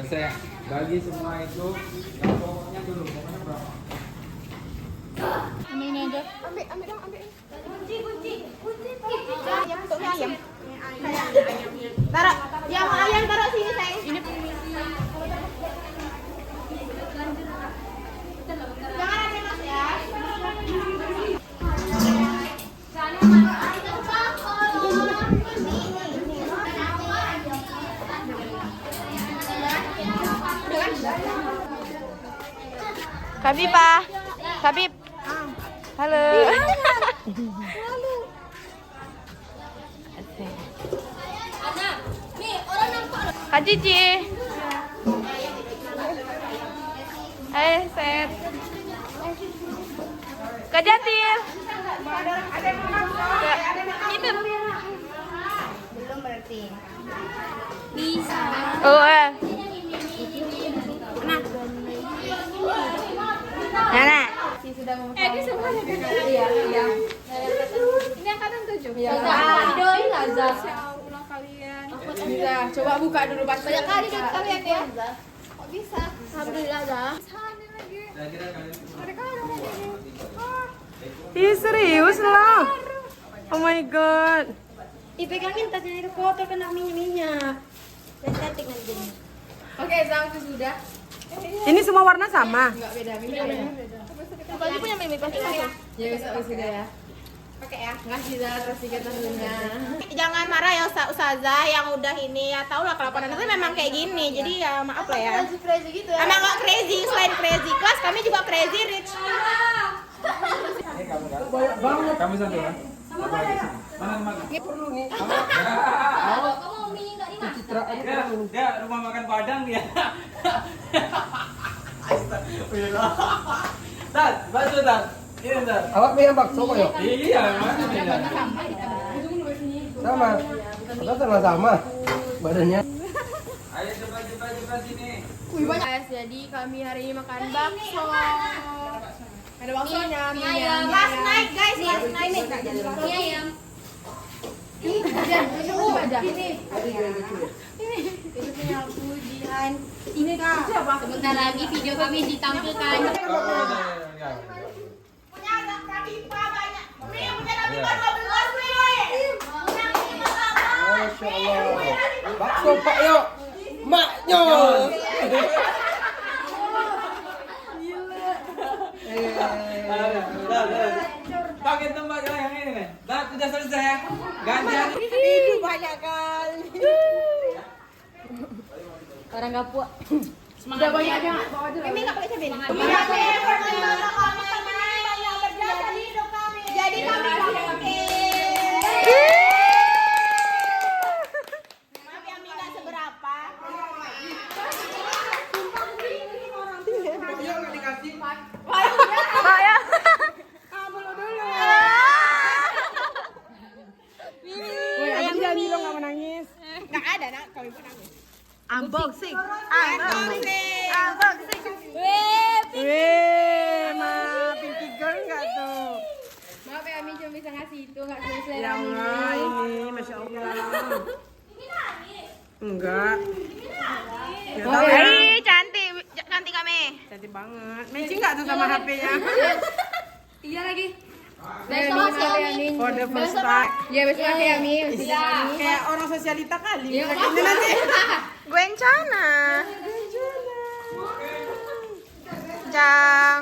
Selesai. Bagi semua itu yang pokoknya dulu. Pokoknya berapa? Ambil ini aja. Ambil dong, ambil. Kunci. Ayam untuk mie ayam. Taruh. Yang ayam taruh sini, sayang. Ini Jangan ada mas ya. Habib, Pak. Habib. Halo. Kak Cici. Set. Kak Jatil. Itu. Belum berarti. Bisa. Oh, Nana. Ini semuanya iya. Ini angkatan 7. Iya. Videoin aja. Ulang kalian. Bisa. Coba buka dulu pas. Banyak kali deh kalian ya. Kok bisa? Alhamdulillah dah. Sana lagi. Saya kira kalian Mereka ada lagi. Ih, serius lah. Oh my god. Dipegangin tasnya itu kotor kena minyak. Estetik nanti. Oke, sampai sudah. Ini semua warna sama. Enggak beda, beda. Pasti punya mimik pasti sama. Ya besok sudah ya. Oke ya. Ngasih dah kasih ke temennya. Jangan marah ya Ustazah yang udah ini ya, tau lah kalau pada itu memang kayak gini. Jadi ya maaf lah ya. Crazy gitu ya. Emang gak crazy, selain crazy kelas kami juga crazy rich. ini kamu kan? Banyak banget. Kamu satu kan? Apa lagi sini? Mana? Ini perlu nih. Kamu citraan dia rumah makan Padang dia. Astagfirullah. Dan, bantu dan. Ini dan. Awak punya bakso kok ya? Iya, mana beda? Sama. Kita sama badannya. Ayo coba sini. Guys, jadi kami hari ini makan bakso. Ada baksonya, mie ayam. Last night guys, last night nih. Mie ayam. Coba aja. Ini punya aku Jihan. Ini kak. Sebentar lagi video kami ditampilkan. Ya. Punya anak Rabipa banyak. Mie punya Rabipa 12 nih. Punya mie sama. Masya Allah. Bakso Pak yuk. Maknya. Pakai tempat yang ini nih. Dah, sudah selesai ya. Gantian. Itu banyak kali. Orang gak puas. Udah banyak aja. Mimi nggak pakai cabai. Jadi kami oke. Maaf ya Mimi nggak seberapa. Pak ya. Woi, ayam jadi lo nggak menangis. Nggak ada nak kalau ibu nangis. Unboxing. Weh. Ma, Pinky Girl nggak tuh? Maaf ya, Ami cuma bisa ngasih itu, nggak bisa selera Ya Ami. Allah, ini Masya Allah. Enggak. Ya tahu ya. Ih, cantik kami. Cantik banget. Matching nggak tuh sama HP-nya? Iya lagi. Besok ya, Ami. For the first time. Ya, besok ya, Ami. Iya. Kayak orang sosialita kali. Ya, Pakainya nanti. Gwencana. Jang.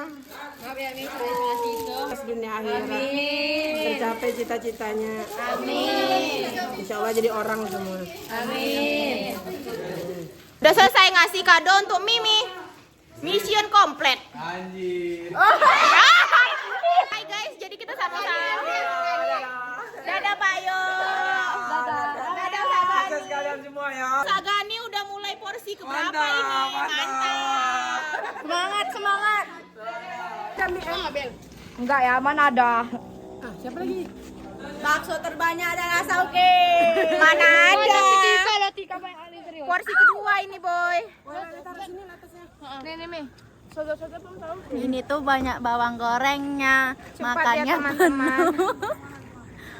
Maaf ya, Ami cuma bisa ngasih itu. Pas dunia akhirat. Amin. Tercapai cita-citanya. Amin. Insya Allah jadi orang semua. Amin. Udah selesai ngasih kado untuk Mimi. Mission komplit. Anjir. Hai guys, jadi kita sama-sama. Dadah Pak Yo. Dadah Sagani. Sukses kalian semua ya. Sagani udah mulai porsi keberapa Mantap, ini? mantap. Semangat. Kami Abel. Enggak ya, mana ada? Siapa lagi? Bakso terbanyak adalah Sauke. Mana ada? Porsi kedua ini boy. Nih, Mi. Ini tuh banyak bawang gorengnya. Makannya teman-teman.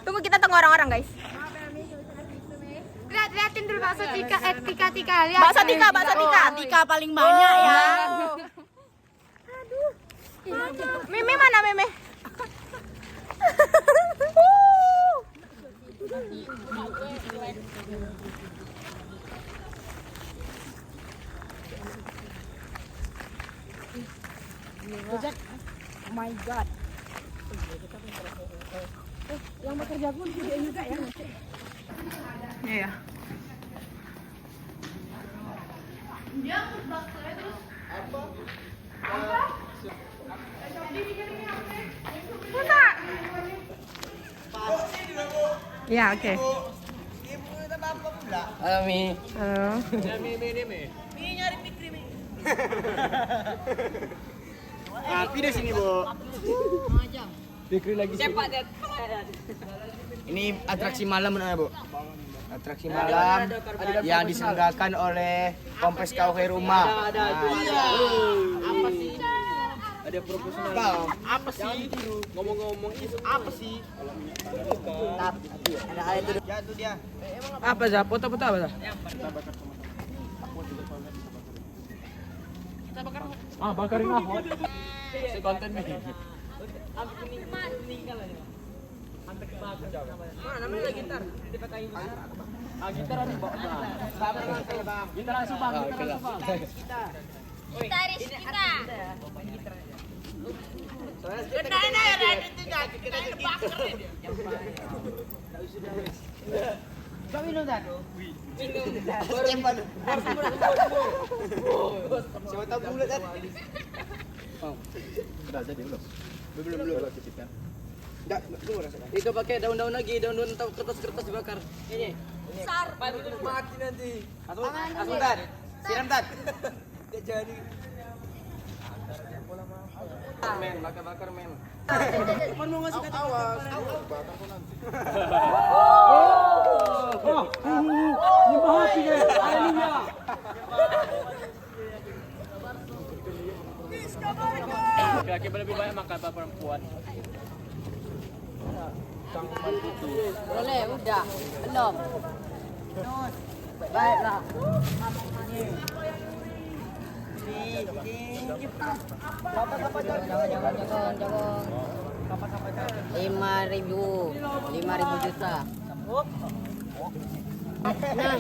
Tunggu kita tunggu orang-orang guys. Liatin dulu bakso Tika, Tika, lihat. Bakso Tika. Tika paling banyak ya. Meme mana Meme? Oh my god. Yang bakar jagung juga ya. Iya. Ya, oke. Halo Mi. Halo. Api di sini, Bu. Fikri lagi. Cepat, Dad. Ini atraksi malam mana, Bu? Atraksi malam yang diselenggarakan oleh Kompes KUH Rumah. Apa sih? Ada proporsional. Apa sih? Ngomong-ngomong itu apa sih? Ada hal itu. Jatuh dia. Apa Zah? Foto-foto apa Zah? Bakarin aku. Si konten nih. Mana namanya gitar? Dipakai gitar ada bawa. Gitar langsung Bang. Gitaris kita. Kami nonton. Siapa tahu bulat kan? Udah jadi belum? Belum. Enggak, tunggu rasakan. Itu pakai daun-daun lagi, daun-daun atau kertas-kertas dibakar. Ini. Sar. Mati nanti. Langsung Tad. Siram Tad. Tidak jadi. Men, bakar men. Kapan mau ngasih kata awas? Bakar kok nanti. Ini bahasi guys. Haleluya. Laki-laki lebih banyak makan apa perempuan? Boleh, udah. Belum. Baiklah. Jangan. 5.000 juta. Nah.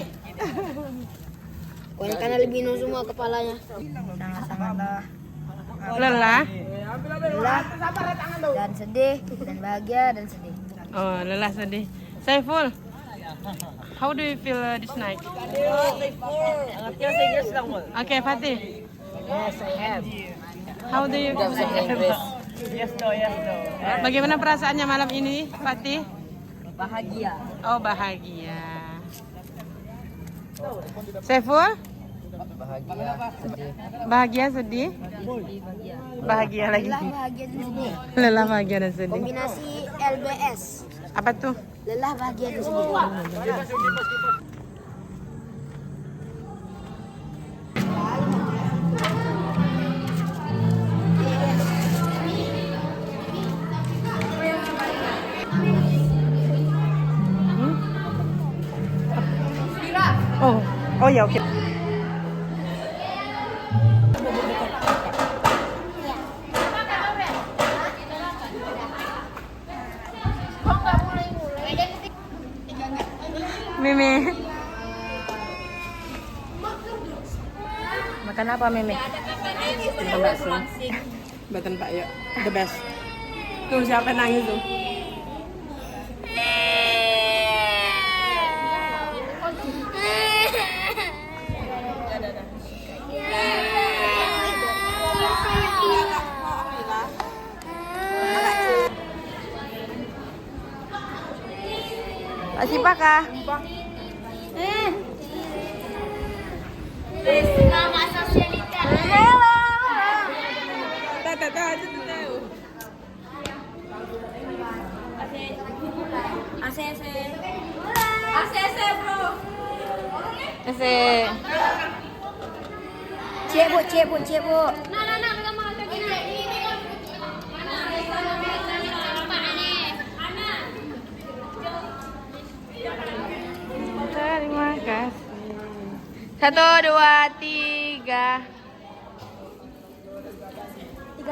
Karena lebih semua kepalanya. Lelah. Lelah dan sedih dan bahagia dan sedih. Oh, lelah sedih. Saiful, how do you feel this night? Okay, Fatih. Yes, I have. How do you feel? Bagaimana perasaannya malam ini, Fatih? Bahagia. Oh, bahagia. Saiful? Bahagia, sedih. Bahagia lagi. Lelah, bahagia dan sedih. Lelah, bahagia dan sedih. Kombinasi LBS. Apa tuh? Lelah, bahagia dan sedih. Oh ya, oke. Meme. Makan apa, Meme? Makan bakso. Batan Pak ya, the best. Tuh siapa nangis tuh? Masih Kak? Nama sosialita. ACC bro. Cek bu. Nah, kita mau lagi ini. Terima 1, 2, 3. 3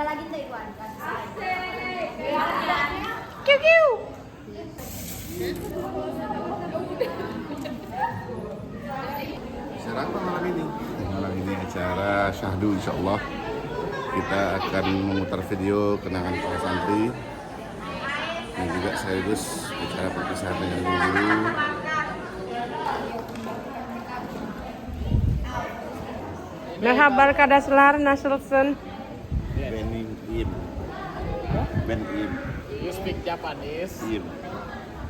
lagi tuh Iwan. Kiu kiu. Acara apa malam ini? Malam ini acara syahdu, insya Allah. Kita akan memutar video kenangan para santri dan juga sekaligus acara perpisahan dengan guru-guru. Merhaba arkadaşlar, nasılsın? Bening Im. Ben Im. You speak Japanese. Im.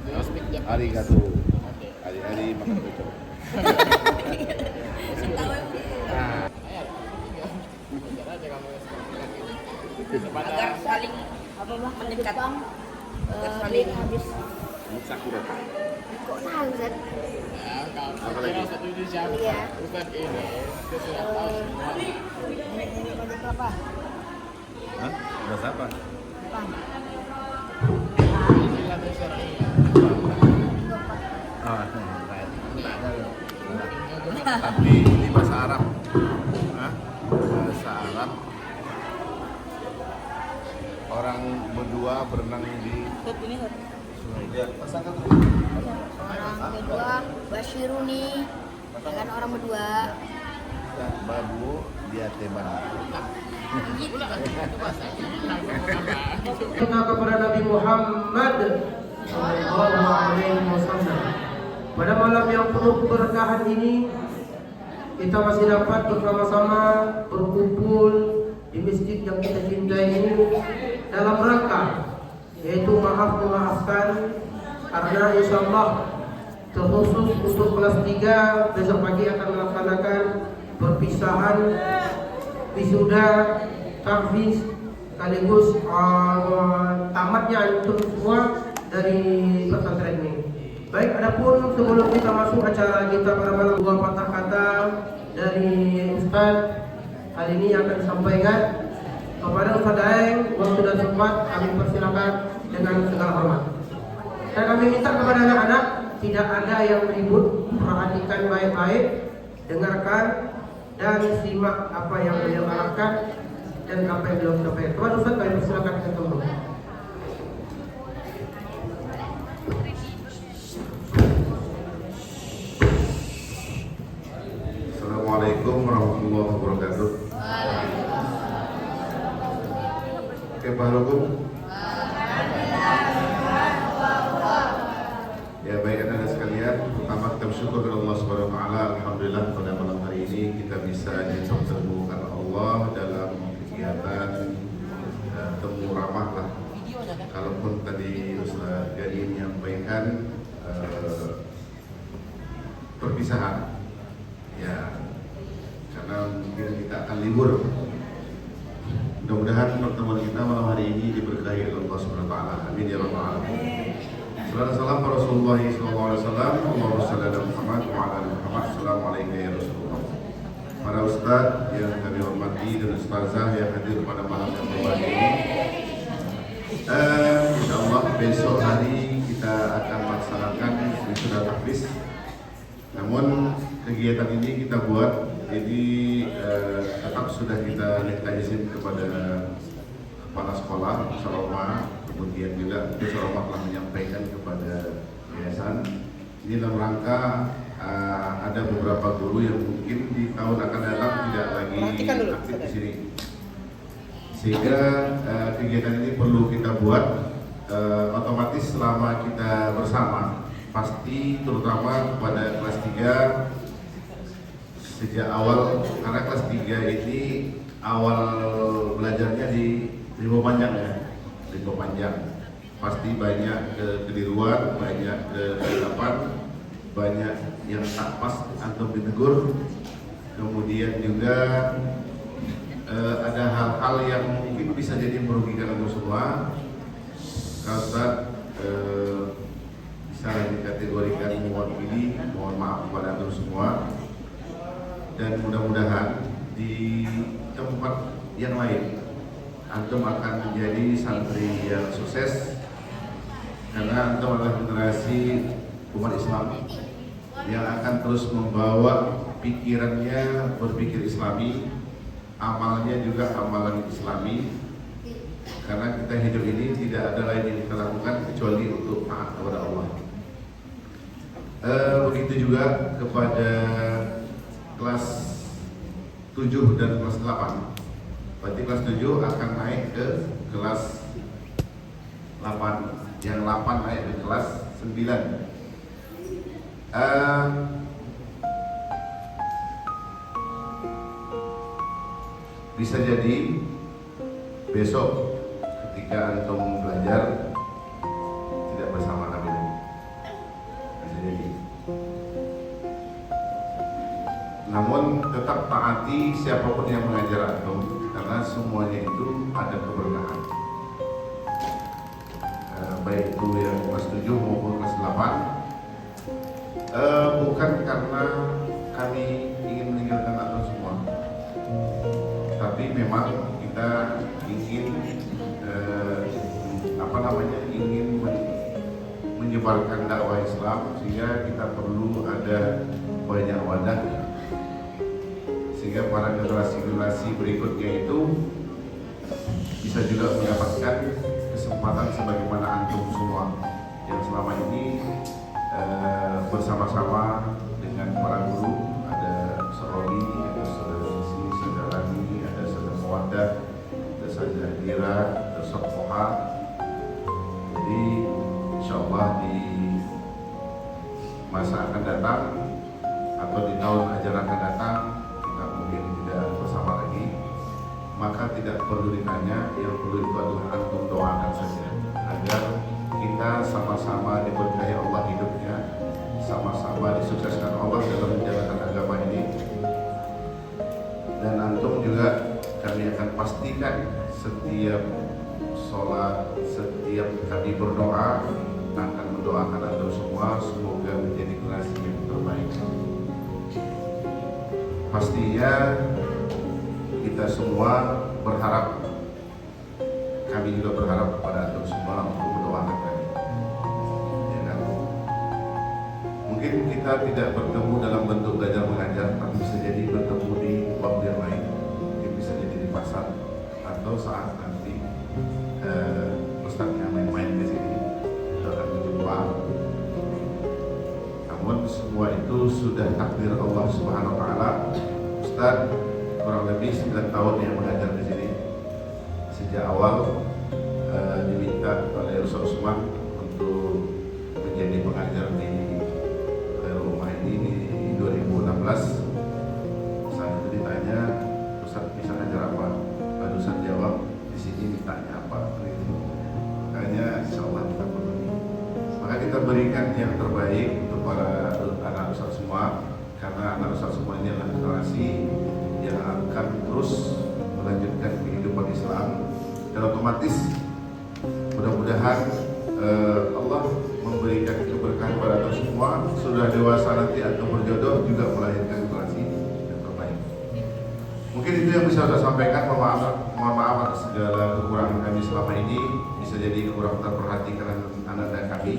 You speak Japanese. Arigato. Hari-hari makan betul. Agar saling mendekat. Saling habis. Sakura. Kok tahu Zat? Apa lagi? Iya. Bukan ini. Dia sudah tahu semua. Ini kode kelapa. Hah? Bahasa apa? Inilah syar'i. Ah, tapi ini bahasa Arab. Hah? Bahasa Arab. Orang berdua berenang di sungai. Pasangan Orang berdua Bashiruni. Dengan orang berdua. babu dia teban. Kepada Nabi Muhammad Sallallahu Alaihi Wasallam. Pada malam yang penuh keberkahan ini, kita masih dapat bersama-sama berkumpul di masjid yang kita cintai ini dalam rangka yaitu memaafkan, karena insya Allah terkhusus untuk kelas 3 besok pagi akan melaksanakan perpisahan wisuda, tahfiz, sekaligus tamatnya untuk semua dari pesantren ini. Baik, adapun sebelum kita masuk acara kita pada malam, 2 patah kata dari Ustaz hari ini akan disampaikan kepada Ustaz Daeng. Waktu dan tempat kami persilakan dengan segala hormat. Dan kami minta kepada anak-anak tidak ada yang ribut, perhatikan baik-baik, dengarkan dan simak apa yang beliau arahkan dan apa yang beliau sampaikan. Kepada Ustaz kami persilakan ketemu. Assalamualaikum warahmatullahi wabarakatuh. Kebalakum. Ya baik anak-anak sekalian, pertama kita bersyukur kepada Allah Subhanahu wa taala. Alhamdulillah pada malam hari ini kita bisa dipertemukan Allah dalam kegiatan temu ramah lah. Kalaupun tadi Ustaz Gani menyampaikan perpisahan, ya karena mungkin kita akan libur. Mudah-mudahan pertemuan kita malam hari ini diberkahi oleh Allah Subhanahu wa taala. Amin ya rabbal alamin. Salam Rasulullah sallallahu alaihi wasallam. Allahumma shalli ala Muhammad wa ala ali Muhammad. Assalamualaikum ya Rasulullah. Para ustaz yang kami hormati dan ustazah yang hadir pada malam yang berbahagia ini. Insyaallah besok hari kita akan melaksanakan wisuda tahfiz. Namun kegiatan ini kita buat jadi tetap sudah kita minta izin kepada kepala sekolah Saloma, kemudian juga Saloma telah menyampaikan kepada yayasan ini dalam rangka ada beberapa guru yang mungkin di tahun akan datang tidak lagi aktif di sini, sehingga kegiatan ini perlu kita buat otomatis selama kita bersama pasti terutama kepada kelas 3 sejak awal, karena kelas 3 ini awal belajarnya di Limbo Panjang ya, Limbo Panjang pasti banyak kekeliruan, banyak kesilapan, banyak yang tak pas atau ditegur, kemudian juga ada hal-hal yang mungkin bisa jadi merugikan untuk semua. Kalau bisa dikategorikan mewakili, mohon maaf kepada antum semua, dan mudah-mudahan di tempat yang lain antum akan menjadi santri yang sukses, karena antum adalah generasi umat Islam yang akan terus membawa pikirannya berpikir Islami, amalnya juga amalan Islami, karena kita hidup ini tidak ada lain yang kita lakukan kecuali untuk taat kepada Allah. Begitu juga kepada kelas 7 dan kelas 8. Berarti kelas 7 akan naik ke kelas 8, yang 8 naik ke kelas 9. Bisa jadi besok ketika antum belajar tidak bersama kami lagi. Bisa jadi. Namun tetap taati siapapun yang mengajar antum, karena semuanya itu ada keberkahan. Baik itu yang kelas 7 maupun kelas 8. Bukan karena kami ingin meninggalkan antum semua, tapi memang kita ingin ingin menyebarkan dakwah Islam, sehingga kita perlu ada banyak wadah, sehingga para generasi berikutnya itu bisa juga mendapatkan kesempatan sebagaimana antum semua yang selama ini bersama-sama dengan para guru. Ada Sarowi, ada saudara Sisi, saudara Rani, ada saudara Mawadah, ada saudara Dira, ada Sokoha. Jadi insyaallah di masa akan datang atau di tahun ajaran akan datang kita mungkin tidak bersama lagi, maka tidak perlu ditanya, yang perlu itu adalah antum doakan saja agar kita sama-sama diberkahi Allah hidupnya, sama-sama disukseskan Allah dalam menjalankan agama ini. Dan antum juga kami akan pastikan setiap sholat, setiap kami berdoa akan mendoakan antum semua semoga menjadi generasi yang terbaik. Pastinya kita semua berharap, kami juga berharap kepada antum semua untuk mendoakan kami. Ya kan? Mungkin kita tidak bertemu dalam bentuk belajar mengajar, tapi bisa jadi bertemu di waktu yang lain. Mungkin bisa jadi di pasar atau saat nanti ustadznya main-main ke sini, kita akan berjumpa. Namun semua itu sudah takdir Allah Subhanahu Wa Taala. Ustadz kurang lebih 9 tahun yang mengajar di sini. Sejak awal diminta oleh Ustaz Usman untuk menjadi pengajar di rumah ini di 2016. Saat itu ditanya, Ustaz bisa ngajar apa? Lalu Ustaz jawab, di sini ditanya apa? Makanya insyaallah kita penuhi. Maka kita berikan yang terbaik untuk para anak Ustaz semua, karena anak Ustaz semua ini adalah generasi yang akan terus melanjutkan kehidupan Islam. Dan otomatis mudah-mudahan Allah memberikan keberkahan kepada kita semua. Sudah dewasa nanti atau berjodoh juga melahirkan generasi yang terbaik. Mungkin itu yang bisa saya sampaikan. Mohon maaf atas segala kekurangan kami selama ini. Bisa jadi kekurangan terperhatikan anak dan kami.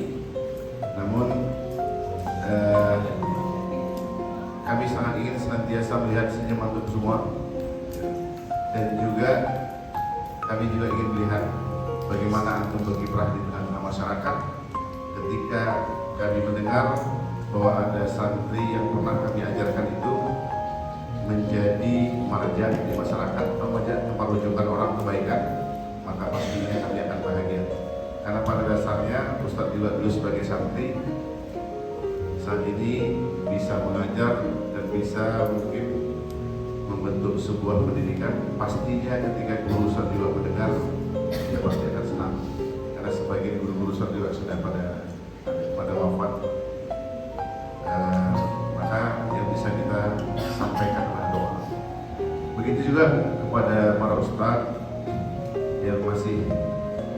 Namun kami sangat ingin senantiasa melihat senyum antum semua, dan juga kami juga ingin melihat bagaimana antum berkiprah di tengah masyarakat. Ketika kami mendengar bahwa ada santri yang pernah kami ajarkan itu menjadi marjan di masyarakat atau tempat rujukan orang kebaikan, maka pastinya kami akan bahagia. Karena pada dasarnya Ustadz juga dulu sebagai santri, saat ini bisa mengajar dan bisa mungkin membentuk sebuah pendidikan. Pastinya ketika guru Ustadz juga mendengar, dia pasti akan senang, karena sebagian guru-guru Ustadz juga sudah pada wafat. Maka yang bisa kita sampaikan adalah doa. Begitu juga kepada para ustadz yang masih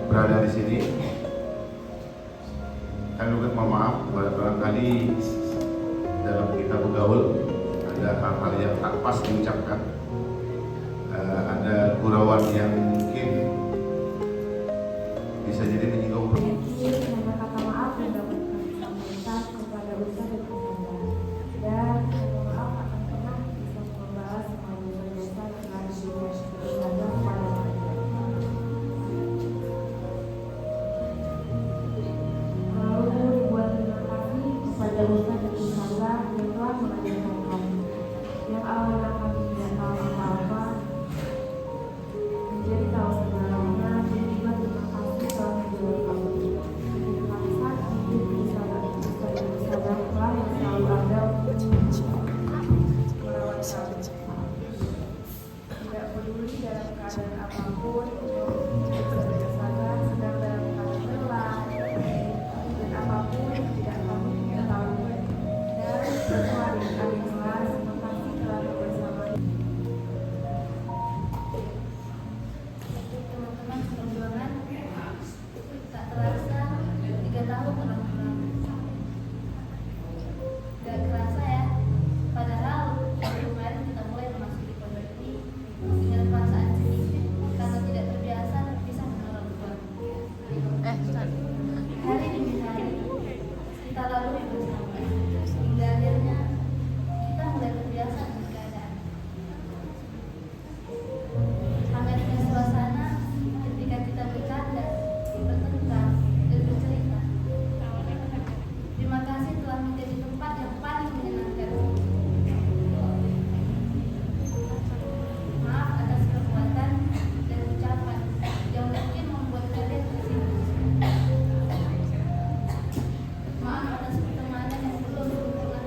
berada di sini. Kami juga mohon maaf barangkali dalam kita bergaul ada hal-hal yang tak pas diucapkan, ada gurauan yang mungkin bisa jadi menyinggung. Kata maaf yang dapat kami sampaikan kepada Ustaz dan Anda, dan kata maaf akan kita lalui bersama. Hingga akhirnya kita mulai terbiasa dengan keadaan. Hangatnya suasana ketika kita bercanda, bertengkar, dan bercerita. Terima kasih telah menjadi tempat yang paling menyenangkan. Maaf atas perbuatan dan ucapan yang mungkin membuat kalian tersinggung. Maaf atas pertemanan yang belum sempurna.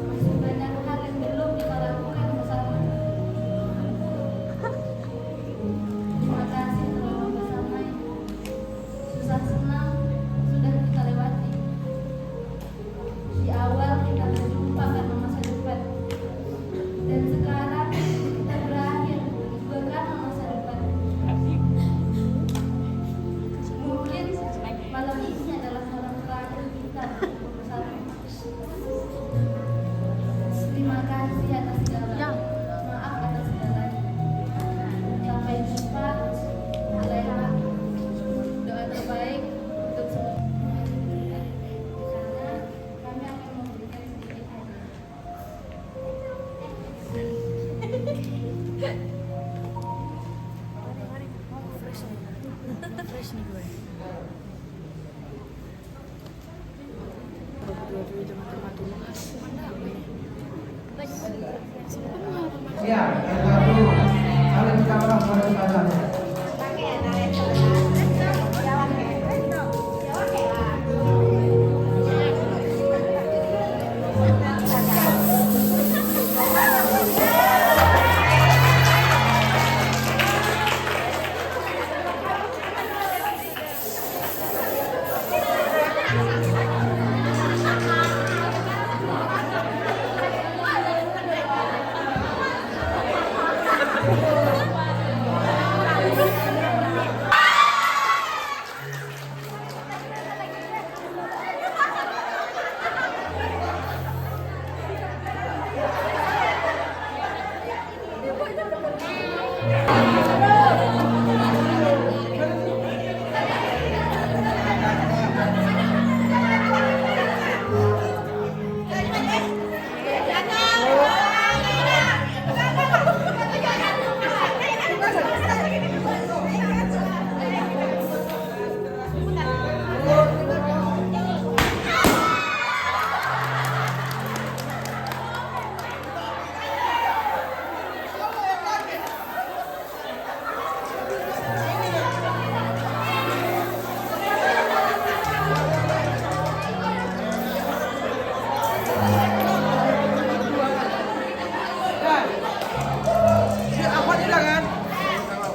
Masih banyak hal yang belum kita lakukan bersama. Terima kasih telah membersamai. Susah senang sudah kita lewati. Di awal kita berjumpa karena masa depan. Dan sekarang kita berakhir juga karena masa depan. Mungkin malam ini adalah malam terakhir kita bersama. Terima kasih atas segala. Maaf atas segalanya. Sampai jumpa. Alaiha. Doa terbaik untuk semua. Di sana kami akan memberikan sedikit hadiah. Ya, yang satu saling kalah pada ustazahnya.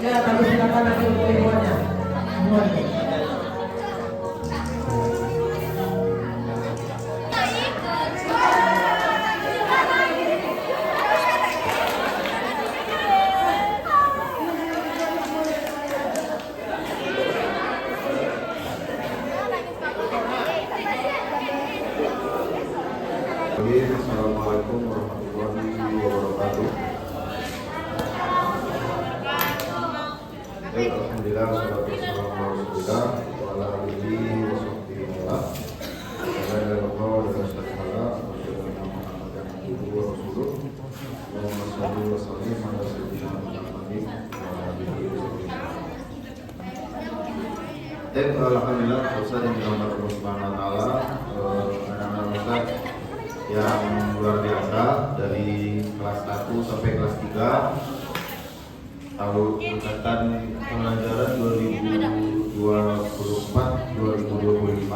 Ya, tapi silakan nanti untuk semuanya. Assalamualaikum warahmatullahi wabarakatuh. Alhamdulillah, salatu wassalamu ala Rasulillah wa ala alihi wa sahbihi wa ala. Alhamdulillah, wa sallallahu wa rasuluh. Allahumma shalli wa sallim ala sayyidina Muhammadin wa ala alihi wa sahbihi. Alhamdulillah, Ustaz yang dirahmati Allah Subhanahu wa taala, anak-anak Ustaz yang luar biasa dari kelas 1 sampai kelas 3 tahun angkatan pelajaran 2024-2025.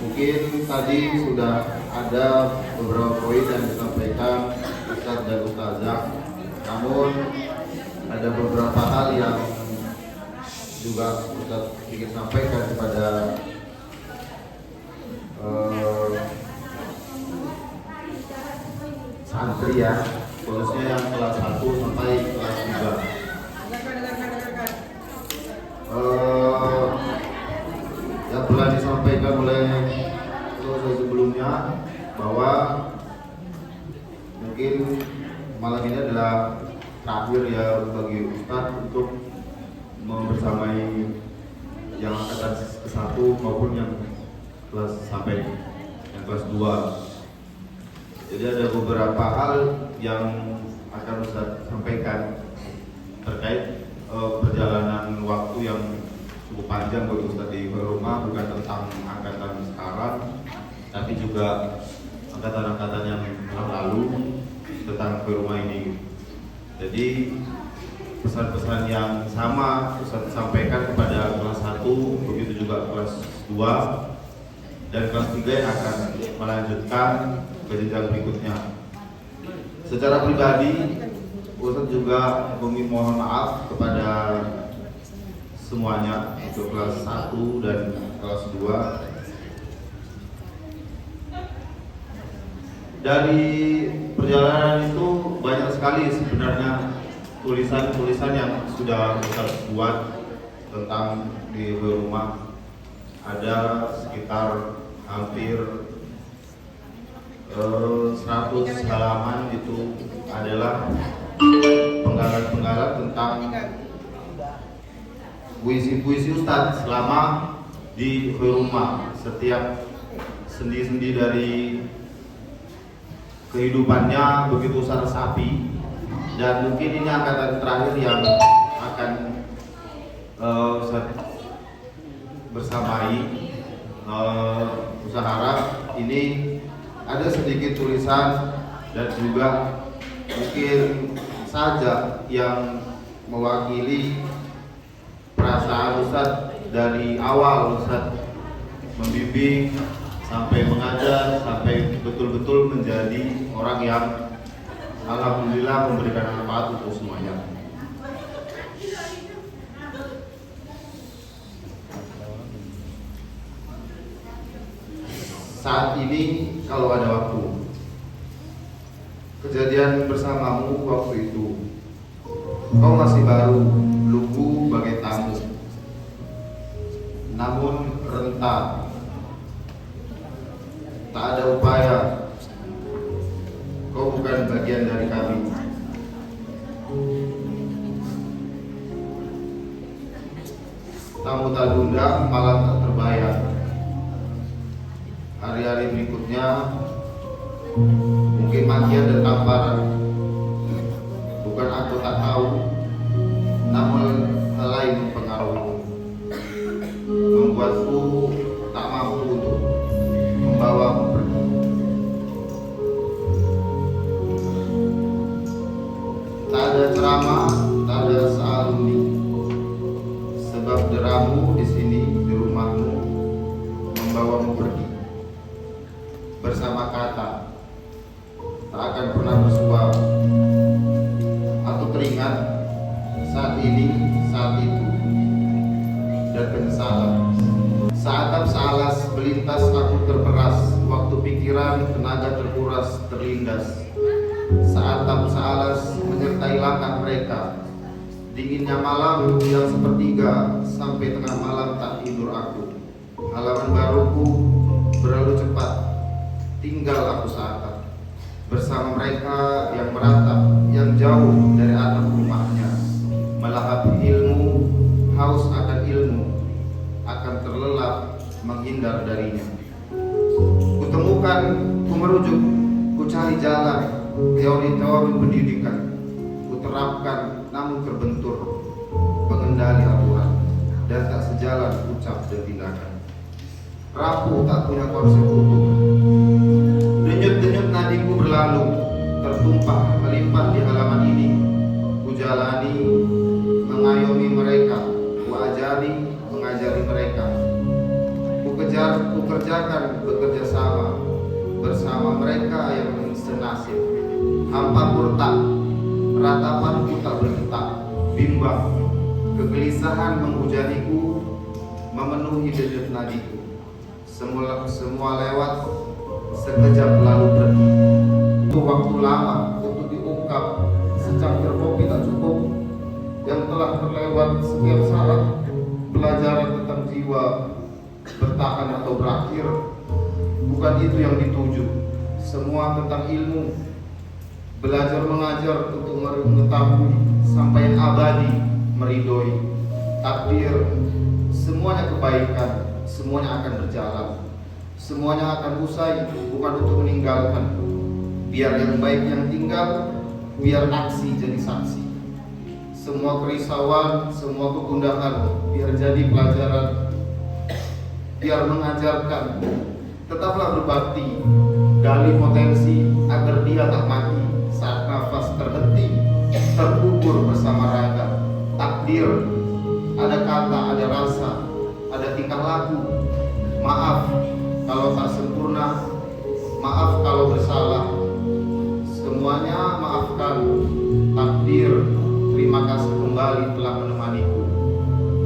Mungkin tadi sudah ada beberapa poin yang disampaikan Ustaz dan Ustazah, namun ada beberapa hal yang juga Ustaz ingin sampaikan kepada santri ya, khususnya yang kelas 1 sampai kelas 3. Yang telah disampaikan oleh sebelumnya bahwa mungkin malam ini adalah terakhir ya bagi Ustadz untuk membersamai yang angkatan 1 maupun yang kelas sampai yang kelas 2. Jadi ada beberapa hal yang akan Ustaz sampaikan terkait perjalanan waktu yang cukup panjang buat Ustaz di rumah, bukan tentang angkatan sekarang, tapi juga angkatan-angkatan yang lalu tentang ke rumah ini. Jadi pesan-pesan yang sama Ustaz sampaikan kepada kelas 1, begitu juga kelas 2 dan kelas 3 yang akan melanjutkan ke jenjang berikutnya. Secara pribadi, Ustaz juga mohon maaf kepada semuanya untuk kelas 1 dan kelas 2. Dari perjalanan itu banyak sekali sebenarnya tulisan-tulisan yang sudah Ustaz buat tentang di rumah. Ada sekitar hampir 100 halaman, itu adalah penggalan-penggalan tentang puisi-puisi Ustadz selama di rumah. Setiap sendi-sendi dari kehidupannya begitu Ustadz sapi, dan mungkin ini angkatan terakhir yang akan Ustadz bersamai. Ustadz harap ini ada sedikit tulisan dan juga mungkin saja yang mewakili perasaan Ustadz dari awal Ustadz membimbing sampai mengajar, sampai betul-betul menjadi orang yang alhamdulillah memberikan manfaat untuk semuanya. Saat ini kalau ada waktu, kejadian bersamamu waktu itu, kau masih baru, lugu bagai tamu, namun renta, tak ada upaya, kau bukan bagian dari kami. Tamu tak diundang, malah tak terbayar. Hari-hari berikutnya mungkin makian dan tamparan. Bukan aku tak tahu, namun hal lain mempengaruhi, membuatku tak mampu untuk membawamu pergi. Tak ada ceramah, tak ada sealuni, sebab deramu di sini, di rumahmu, membawamu pergi. Bersama kata tak akan pernah bersuara. Aku teringat saat ini, saat itu, dan penyesalan. Saat sealas melintas aku terperas, waktu pikiran tenaga terkuras terlindas. Saat sealas menyertai langkah mereka, dinginnya malam yang sepertiga, sampai tengah malam tak tidur aku. Halaman baruku berlalu cepat, tinggal aku saat bersama mereka yang meratap, yang jauh dari atap rumahnya, melahap ilmu, haus akan ilmu, akan terlelap menghindar darinya. Kutemukan, ku merujuk, ku cari jalan, teori-teori pendidikan, ku terapkan, namun terbentur, pengendali aturan, dan tak sejalan ucap dan tindakan. Rapuh tak punya konsep utuh. Denyut-denyut nadiku berlalu, tertumpah melimpah di halaman ini. Ku jalani, mengayomi mereka, ku ajari, mengajari mereka. Ku kerjakan bekerja sama bersama mereka yang senasib. Hampa kurta, ratapanku tak bergetak, bimbang, kegelisahan menghujaniku, memenuhi denyut nadiku. Semua lewat, sekejap lalu pergi. Waktu lama untuk diungkap, secangkir kopi tak cukup, yang telah terlewat setiap syarat. Pelajaran tentang jiwa, bertahan atau berakhir, bukan itu yang dituju. Semua tentang ilmu, belajar mengajar untuk mengetahui sampai abadi, meridoi takdir. semuanya kebaikan, semuanya akan berjalan, semuanya akan usai, bukan untuk meninggalkan. Biar yang baik yang tinggal, biar aksi jadi saksi. Semua kerisauan, semua kegundahan, biar jadi pelajaran, biar mengajarkan. Tetaplah berbakti, gali potensi agar dia tak mati saat nafas terhenti, terkubur bersama raga. Takdir, ada kata, ada rasa, ada tingkah laku. Maaf kalau tak sempurna, maaf kalau bersalah. Semuanya maafkan. Takdir, terima kasih kembali telah menemaniku,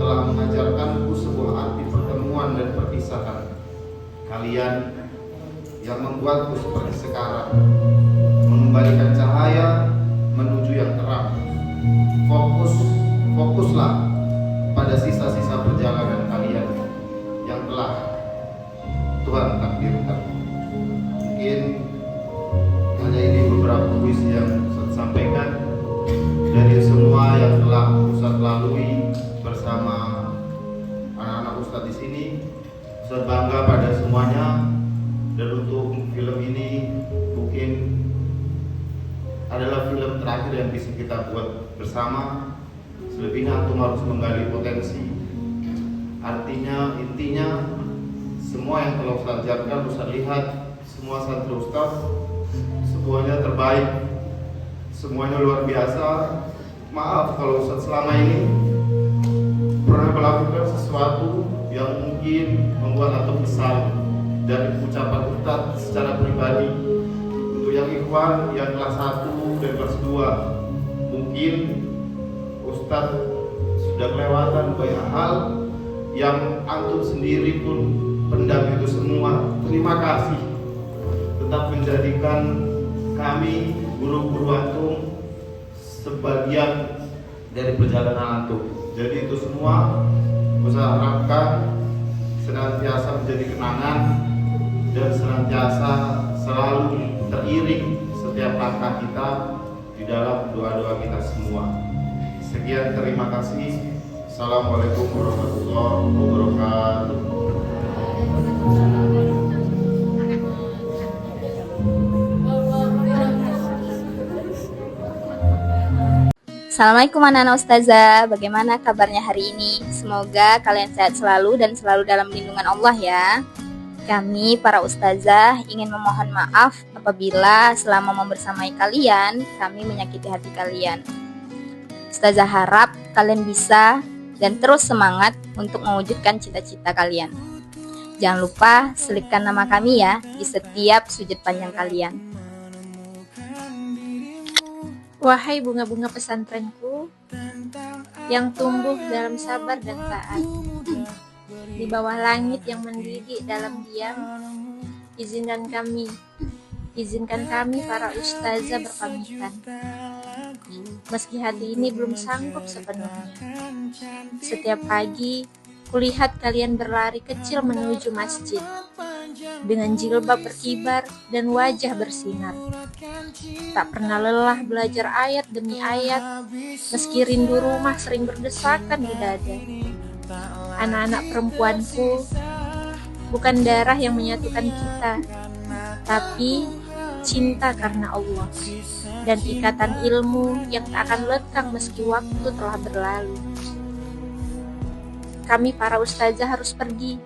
telah mengajarkanku sebuah arti pertemuan dan perpisahan. Kalian yang membuatku seperti sekarang, mengembalikan cahaya menuju yang terang. Fokuslah pada sisa-sisa perjalanan kalian yang telah Tuhan takdirkan. Mungkin hanya ini beberapa puisi yang saya sampaikan dari semua yang telah Ustadz lalui bersama anak-anak Ustadz di sini. Ustadz bangga pada semuanya, dan untuk film ini mungkin adalah film terakhir yang bisa kita buat bersama. Selebihnya antum harus menggali potensi. Artinya, intinya semua yang telah Ustadz ajarkan, Ustadz lihat, semua santri Ustadz semuanya terbaik, semuanya luar biasa. Maaf kalau Ustadz selama ini pernah melakukan sesuatu yang mungkin membuat atau kesal dari ucapan Ustadz secara pribadi. Untuk yang ikhwan yang kelas 1 dan kelas 2, mungkin Ustadz sudah kelewatan banyak hal yang antum sendiri pun pendam itu semua. Terima kasih, tetap menjadikan kami guru-guru antum sebagian dari perjalanan antum. Jadi itu semua saya harapkan senantiasa menjadi kenangan dan senantiasa selalu teriring setiap langkah kita di dalam doa-doa kita semua. Sekian, terima kasih. Assalamualaikum warahmatullahi wabarakatuh. Assalamualaikum anak-anak ustazah, bagaimana kabarnya hari ini? Semoga kalian sehat selalu dan selalu dalam lindungan Allah ya. Kami para ustazah ingin memohon maaf apabila selama membersamai kalian kami menyakiti hati kalian. Ustazah harap kalian bisa dan terus semangat untuk mewujudkan cita-cita kalian. Jangan lupa selipkan nama kami ya di setiap sujud panjang kalian. Wahai bunga-bunga pesantrenku yang tumbuh dalam sabar dan taat, di bawah langit yang mendidih dalam diam, izinkan kami para ustazah berpamitan. Meski hati ini belum sanggup sepenuhnya, setiap pagi kulihat kalian berlari kecil menuju masjid dengan jilbab berkibar dan wajah bersinar. Tak pernah lelah belajar ayat demi ayat, meski rindu rumah sering berdesakan di dada. Anak-anak perempuanku, bukan darah yang menyatukan kita, tapi cinta karena Allah dan ikatan ilmu yang tak akan lekang meski waktu telah berlalu. Kami para ustazah harus pergi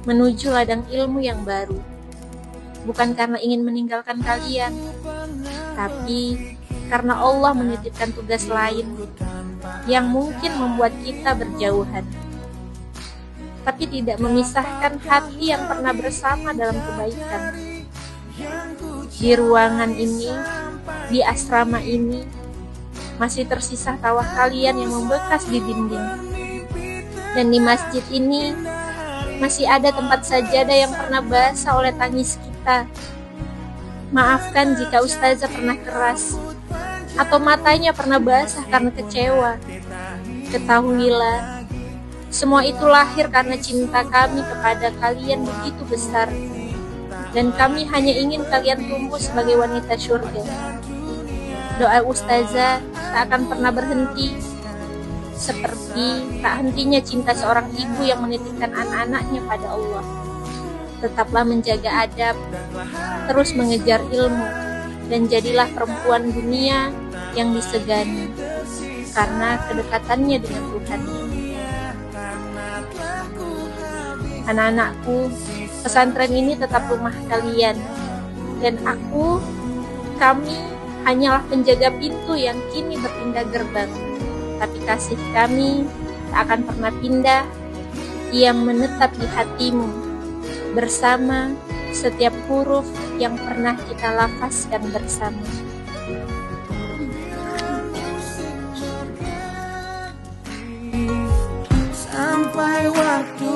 menuju ladang ilmu yang baru, bukan karena ingin meninggalkan kalian, tapi karena Allah menitipkan tugas lain yang mungkin membuat kita berjauhan, tapi tidak memisahkan hati yang pernah bersama dalam kebaikan. Di ruangan ini, di asrama ini, masih tersisa tawa kalian yang membekas di dinding. Dan di masjid ini, masih ada tempat sajadah yang pernah basah oleh tangis kita. Maafkan jika ustazah pernah keras, atau matanya pernah basah karena kecewa. Ketahuilah, semua itu lahir karena cinta kami kepada kalian begitu besar. Dan kami hanya ingin kalian tumbuh sebagai wanita syurga. Doa ustazah tak akan pernah berhenti Seperti tak hentinya cinta seorang ibu yang menitipkan anak-anaknya pada Allah. Tetaplah menjaga adab, terus mengejar ilmu, dan jadilah perempuan dunia yang disegani, karena kedekatannya dengan Tuhan. Anak-anakku, pesantren ini tetap rumah kalian, dan kami hanyalah penjaga pintu yang kini berpindah gerbang. Tapi kasih kami tak akan pernah pindah, ia menetap di hatimu, bersama setiap huruf yang pernah kita lafazkan bersama. Sampai waktu